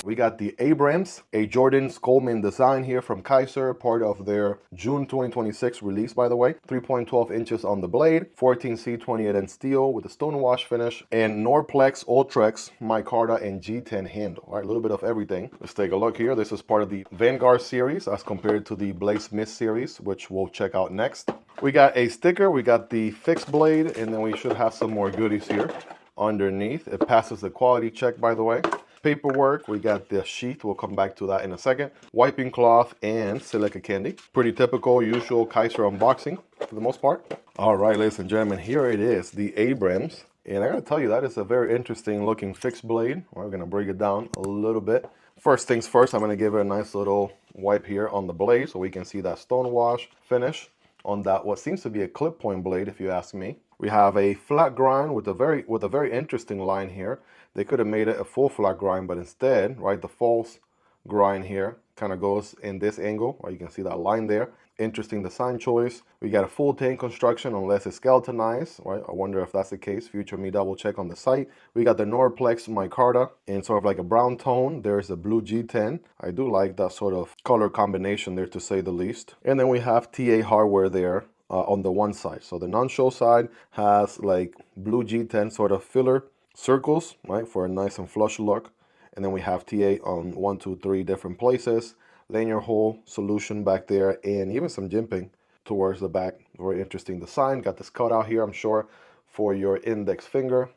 We got the Abrams, a Jordan Coleman design here from Kizer, part of their June 2026 release, by the way. 3.12 inches on the blade, 14C 28N steel with a stonewash finish, and Norplex, Ultrex, micarta, and G10 handle. All right, a little bit of everything. Let's take a look here. This is part of the Vanguard series as compared to the Blade Smith series, which we'll check out next. We got a sticker, we got the fixed blade, and then we should have some more goodies here underneath. It passes the quality check, by the way. Paperwork, we got the sheath, we'll come back to that in a second. Wiping cloth and silica candy. Pretty typical, usual Kizer unboxing for the most part. All right, ladies and gentlemen, here it is, the Abrams. And I gotta tell you, that is a very interesting looking fixed blade. We're gonna break it down a little bit. First things first, I'm gonna give it a nice little wipe here on the blade so we can see that stonewash finish on that what seems to be a clip point blade, if you ask me. We have a flat grind with a very interesting line here. They could have made it a full flat grind, but instead, right, the false grind here kind of goes in this angle, or you can see that line there. Interesting design choice. We got a full tank construction unless it's skeletonized, right? I wonder if that's the case. Future me double check on the site. We got the Norplex micarta in sort of like a brown tone. There's a blue G10. I do like that sort of color combination there, to say the least. And then we have TA hardware there on the one side. So the non-show side has like blue G10 sort of filler circles, right, for a nice and flush look. And then we have TA on 1, 2, 3 different places. Lanyard hole solution back there, and even some jimping towards the back. Very interesting design. Got this cutout here, I'm sure, for your index finger.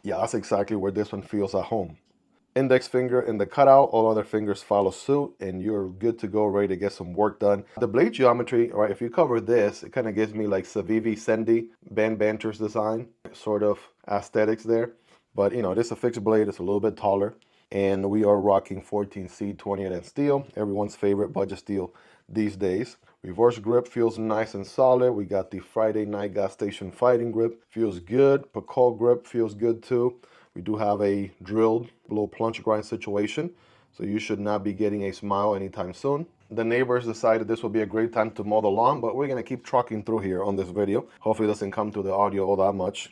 Yeah, that's exactly where this one feels at home. Index finger in the cutout, all other fingers follow suit, and you're good to go, ready to get some work done. The blade geometry, right, if you cover this, it kind of gives me like Savivi Sendy, Ben Banter's design, sort of aesthetics there. But, you know, this is a fixed blade, it's a little bit taller. And we are rocking 14C 28N steel, everyone's favorite budget steel these days. Reverse grip feels nice and solid. We got the Friday night gas station fighting grip, feels good. Pacol grip feels good too. We do have a drilled little plunge grind situation, so you should not be getting a smile anytime soon. The neighbors decided this would be a great time to mow the lawn, but we're gonna keep trucking through here on this video. Hopefully it doesn't come to the audio all that much.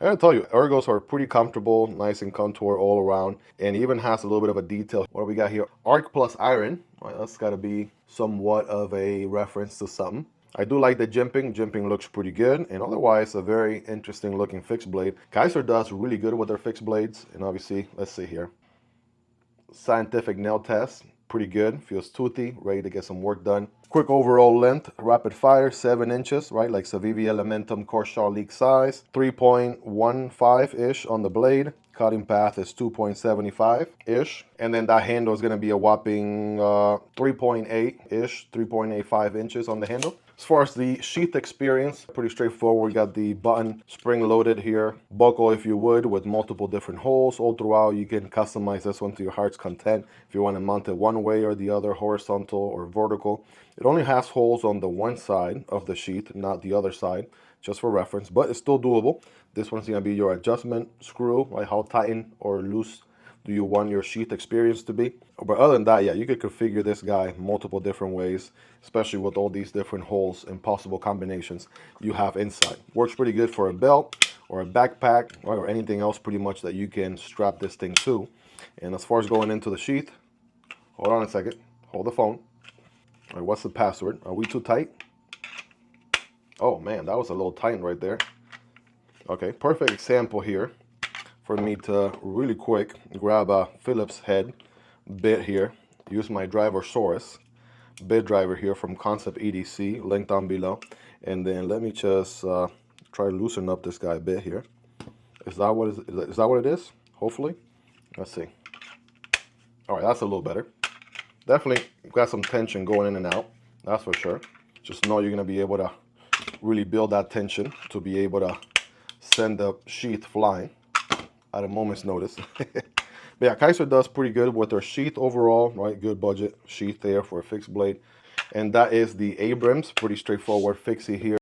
I gotta tell you, ergos are pretty comfortable, nice and contour all around, and even has a little bit of a detail. What do we got here? Arc plus iron. Right, that's gotta be somewhat of a reference to something. I do like the jimping. Jimping looks pretty good, and otherwise a very interesting looking fixed blade. Kizer does really good with their fixed blades, and obviously, let's see here. Scientific nail test, pretty good. Feels toothy, ready to get some work done. Quick overall length, rapid fire, 7 inches, right? Like Savivi Elementum Corshall League size. 3.15-ish on the blade. Cutting path is 2.75-ish. And then that handle is going to be a whopping 3.8-ish, 3.85 inches on the handle. As far as the sheath experience, pretty straightforward. We got the button spring loaded here, buckle if you would, with multiple different holes all throughout. You can customize this one to your heart's content if you want to mount it one way or the other, horizontal or vertical. It only has holes on the one side of the sheath, not the other side, just for reference, but it's still doable. This one's going to be your adjustment screw, right? How tight or loose do you want your sheath experience to be? But other than that, yeah, you could configure this guy multiple different ways, especially with all these different holes and possible combinations you have inside. Works pretty good for a belt or a backpack or anything else pretty much that you can strap this thing to. And as far as going into the sheath, hold on a second, hold the phone. All right, what's the password? Are we too tight? Oh man, that was a little tight right there. Okay, perfect example here for me to really quick grab a Phillips head bit here. Use my Drive-R-Saurus bit driver here from Kansept EDC, link down below. And then let me just try to loosen up this guy a bit here. Is that what it is? Hopefully. Let's see. All right, that's a little better. Definitely got some tension going in and out, that's for sure. Just know you're gonna be able to really build that tension to be able to send the sheath flying at a moment's notice. But yeah, Kizer does pretty good with their sheath overall, right? Good budget sheath there for a fixed blade. And that is the Abrams, pretty straightforward fixie here.